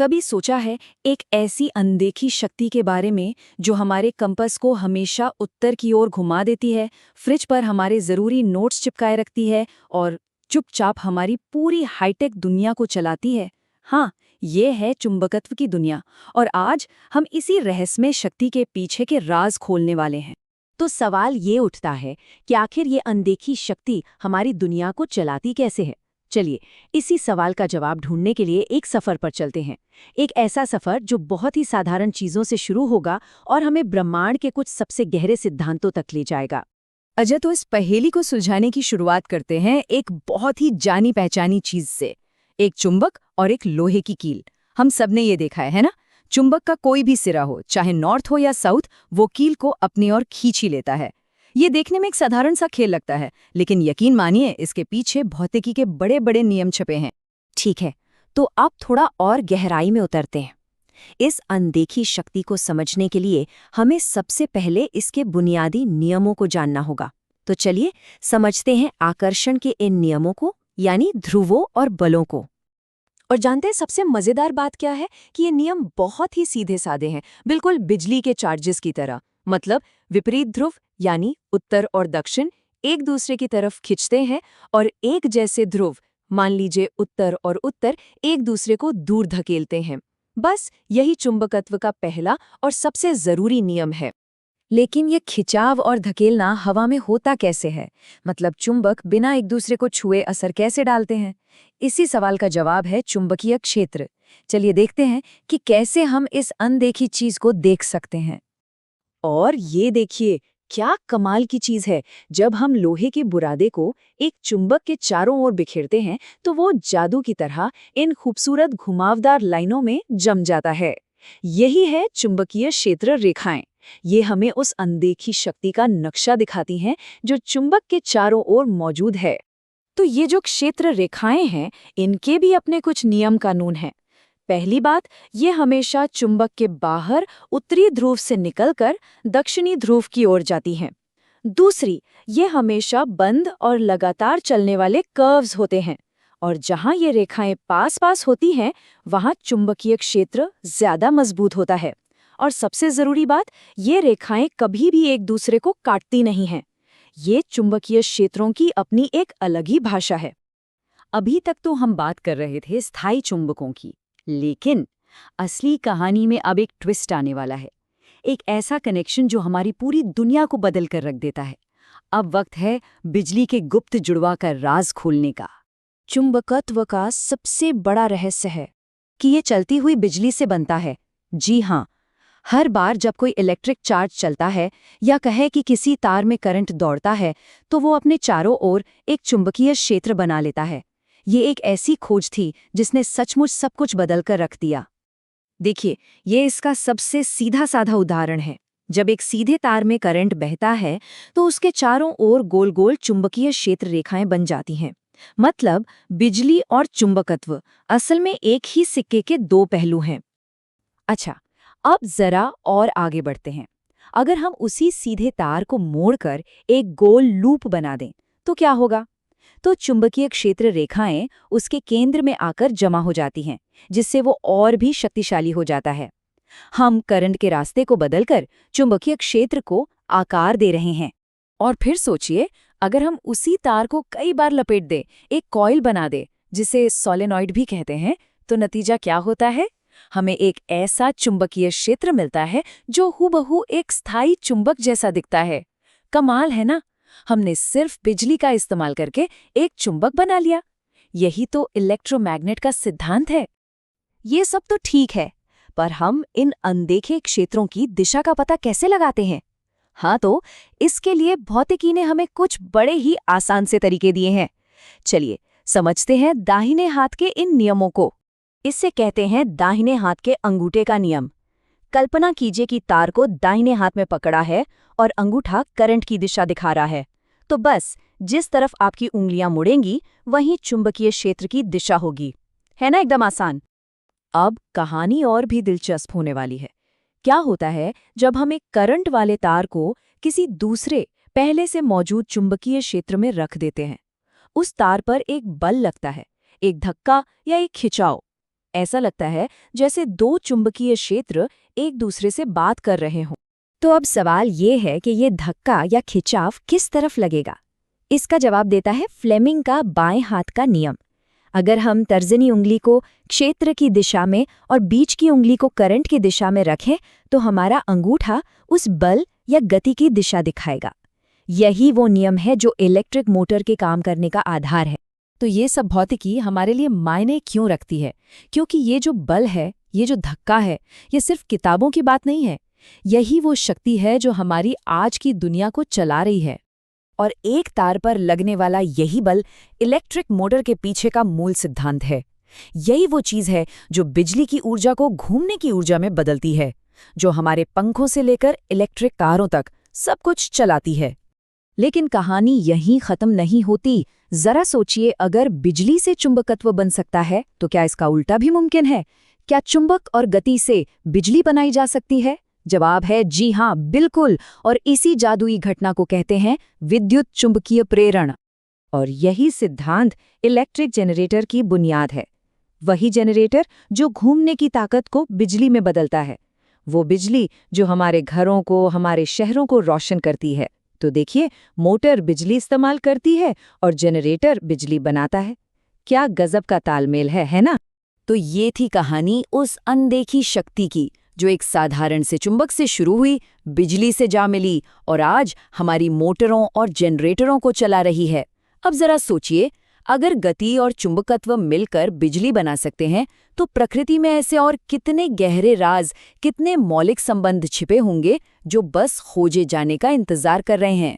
कभी सोचा है एक ऐसी अनदेखी शक्ति के बारे में जो हमारे कंपास को हमेशा उत्तर की ओर घुमा देती है, फ्रिज पर हमारे ज़रूरी नोट्स चिपकाए रखती है और चुपचाप हमारी पूरी हाईटेक दुनिया को चलाती है? हाँ, ये है चुंबकत्व की दुनिया। और आज हम इसी रहस्यमय शक्ति के पीछे के राज खोलने वाले हैं। तो सवाल ये उठता है कि आखिर ये अनदेखी शक्ति हमारी दुनिया को चलाती कैसे है। चलिए इसी सवाल का जवाब ढूंढने के लिए एक सफर पर चलते हैं। एक ऐसा सफर जो बहुत ही साधारण चीजों से शुरू होगा और हमें ब्रह्मांड के कुछ सबसे गहरे सिद्धांतों तक ले जाएगा। अजय, तो इस पहेली को सुलझाने की शुरुआत करते हैं एक बहुत ही जानी पहचानी चीज से, एक चुंबक और एक लोहे की कील। हम सबने ये देखा है ना? चुंबक का कोई भी सिरा हो, चाहे नॉर्थ हो या साउथ, वो कील को अपनी ओर खींच ही लेता है। ये देखने में एक साधारण सा खेल लगता है, लेकिन यकीन मानिए इसके पीछे भौतिकी के बड़े बड़े नियम छुपे हैं। ठीक है, तो अब थोड़ा और गहराई में उतरते हैं। इस अनदेखी शक्ति को समझने के लिए हमें सबसे पहले इसके बुनियादी नियमों को जानना होगा। तो चलिए समझते हैं आकर्षण के इन नियमों को, यानी ध्रुवों और बलों को। और जानते हैं सबसे मजेदार बात क्या है कि ये नियम बहुत ही सीधे साधे हैं, बिल्कुल बिजली के चार्जेस की तरह। मतलब विपरीत ध्रुव यानी उत्तर और दक्षिण एक दूसरे की तरफ खिंचते हैं और एक जैसे ध्रुव, मान लीजिए उत्तर और उत्तर, एक दूसरे को दूर धकेलते हैं। बस यही चुंबकत्व का पहला और सबसे जरूरी नियम है। लेकिन ये खिंचाव और धकेलना हवा में होता कैसे है? मतलब चुंबक बिना एक दूसरे को छुए असर कैसे डालते हैं? इसी सवाल का जवाब है चुंबकीय क्षेत्र। चलिए देखते हैं कि कैसे हम इस अनदेखी चीज को देख सकते हैं। और ये देखिए क्या कमाल की चीज है। जब हम लोहे के बुरादे को एक चुंबक के चारों ओर बिखेरते हैं तो वो जादू की तरह इन खूबसूरत घुमावदार लाइनों में जम जाता है। यही है चुंबकीय क्षेत्र रेखाएं। ये हमें उस अनदेखी शक्ति का नक्शा दिखाती हैं जो चुंबक के चारों ओर मौजूद है। तो ये जो क्षेत्र रेखाएं हैं, इनके भी अपने कुछ नियम कानून हैं। पहली बात, ये हमेशा चुंबक के बाहर उत्तरी ध्रुव से निकलकर दक्षिणी ध्रुव की ओर जाती हैं। दूसरी, ये हमेशा बंद और लगातार चलने वाले कर्व्स होते हैं, और जहां ये रेखाएं पास पास होती हैं, वहां चुंबकीय क्षेत्र ज्यादा मजबूत होता है। और सबसे जरूरी बात, ये रेखाएं कभी भी एक दूसरे को काटती नहीं हैं। ये चुंबकीय क्षेत्रों की अपनी एक अलग ही भाषा है। अभी तक तो हम बात कर रहे थे स्थायी चुंबकों की, लेकिन असली कहानी में अब एक ट्विस्ट आने वाला है। एक ऐसा कनेक्शन जो हमारी पूरी दुनिया को बदल कर रख देता है। अब वक्त है बिजली के गुप्त जुड़वा का राज खोलने का। चुंबकत्व का सबसे बड़ा रहस्य है कि ये चलती हुई बिजली से बनता है। जी हाँ, हर बार जब कोई इलेक्ट्रिक चार्ज चलता है या कहे कि किसी तार में करंट दौड़ता है, तो वो अपने चारों ओर एक चुंबकीय क्षेत्र बना लेता है। ये एक ऐसी खोज थी जिसने सचमुच सब कुछ बदल कर रख दिया। देखिए, ये इसका सबसे सीधा साधा उदाहरण है। जब एक सीधे तार में करंट बहता है तो उसके चारों ओर गोल गोल चुंबकीय क्षेत्र रेखाएं बन जाती हैं। मतलब बिजली और चुंबकत्व असल में एक ही सिक्के के दो पहलू हैं। अच्छा, अब जरा और आगे बढ़ते हैं। अगर हम उसी सीधे तार को मोड़कर एक गोल लूप बना दें तो क्या होगा? तो चुंबकीय क्षेत्र रेखाएं उसके केंद्र में आकर जमा हो जाती हैं, जिससे वो और भी शक्तिशाली हो जाता है। हम करंट के रास्ते को बदलकर चुंबकीय क्षेत्र को आकार दे रहे हैं। और फिर सोचिए, अगर हम उसी तार को कई बार लपेट दें, एक कॉइल बना दें, जिसे सोलेनॉइड भी कहते हैं, तो नतीजा क्या होता है? हमें एक ऐसा चुंबकीय क्षेत्र मिलता है जो हूबहू एक स्थायी चुंबक जैसा दिखता है। कमाल है ना? हमने सिर्फ बिजली का इस्तेमाल करके एक चुंबक बना लिया। यही तो इलेक्ट्रोमैग्नेट का सिद्धांत है। ये सब तो ठीक है, पर हम इन अनदेखे क्षेत्रों की दिशा का पता कैसे लगाते हैं? हाँ, तो इसके लिए भौतिकी ने हमें कुछ बड़े ही आसान से तरीके दिए हैं। चलिए समझते हैं दाहिने हाथ के इन नियमों को। इससे कहते हैं दाहिने हाथ के अंगूठे का नियम। कल्पना कीजिए कि तार को दाहिने हाथ में पकड़ा है और अंगूठा करंट की दिशा दिखा रहा है। तो बस जिस तरफ आपकी उंगलियां मुड़ेंगी वहीं चुंबकीय क्षेत्र की दिशा होगी। है ना एकदम आसान? अब कहानी और भी दिलचस्प होने वाली है। क्या होता है जब हम एक करंट वाले तार को किसी दूसरे पहले से मौजूद चुंबकीय क्षेत्र में रख देते हैं? उस तार पर एक बल लगता है, एक धक्का या एक खिंचाव। ऐसा लगता है जैसे दो चुंबकीय क्षेत्र एक दूसरे से बात कर रहे हों। तो अब सवाल ये है कि ये धक्का या खिंचाव किस तरफ लगेगा। इसका जवाब देता है फ्लेमिंग का बाएं हाथ का नियम। अगर हम तर्जनी उंगली को क्षेत्र की दिशा में और बीच की उंगली को करंट की दिशा में रखें तो हमारा अंगूठा उस बल या गति की दिशा दिखाएगा। यही वो नियम है जो इलेक्ट्रिक मोटर के काम करने का आधार है। तो ये सब भौतिकी हमारे लिए मायने क्यों रखती है? क्योंकि ये जो बल है, ये जो धक्का है, ये सिर्फ किताबों की बात नहीं है। यही वो शक्ति है जो हमारी आज की दुनिया को चला रही है। और एक तार पर लगने वाला यही बल इलेक्ट्रिक मोटर के पीछे का मूल सिद्धांत है। यही वो चीज़ है जो बिजली की ऊर्जा को घूमने की ऊर्जा में बदलती है, जो हमारे पंखों से लेकर इलेक्ट्रिक कारों तक सब कुछ चलाती है। लेकिन कहानी यहीं खत्म नहीं होती। जरा सोचिए, अगर बिजली से चुंबकत्व बन सकता है तो क्या इसका उल्टा भी मुमकिन है? क्या चुंबक और गति से बिजली बनाई जा सकती है? जवाब है जी हाँ, बिल्कुल। और इसी जादुई घटना को कहते हैं विद्युत चुंबकीय प्रेरण। और यही सिद्धांत इलेक्ट्रिक जनरेटर की बुनियाद है। वही जनरेटर जो घूमने की ताकत को बिजली में बदलता है। वो बिजली जो हमारे घरों को, हमारे शहरों को रोशन करती है। तो देखिए, मोटर बिजली इस्तेमाल करती है और जनरेटर बिजली बनाता है। क्या गजब का तालमेल है ना? तो ये थी कहानी उस अनदेखी शक्ति की, जो एक साधारण से चुंबक से शुरू हुई, बिजली से जा मिली और आज हमारी मोटरों और जनरेटरों को चला रही है। अब जरा सोचिए, अगर गति और चुंबकत्व मिलकर बिजली बना सकते हैं, तो प्रकृति में ऐसे और कितने गहरे राज, कितने मौलिक संबंध छिपे होंगे जो बस खोजे जाने का इंतजार कर रहे हैं।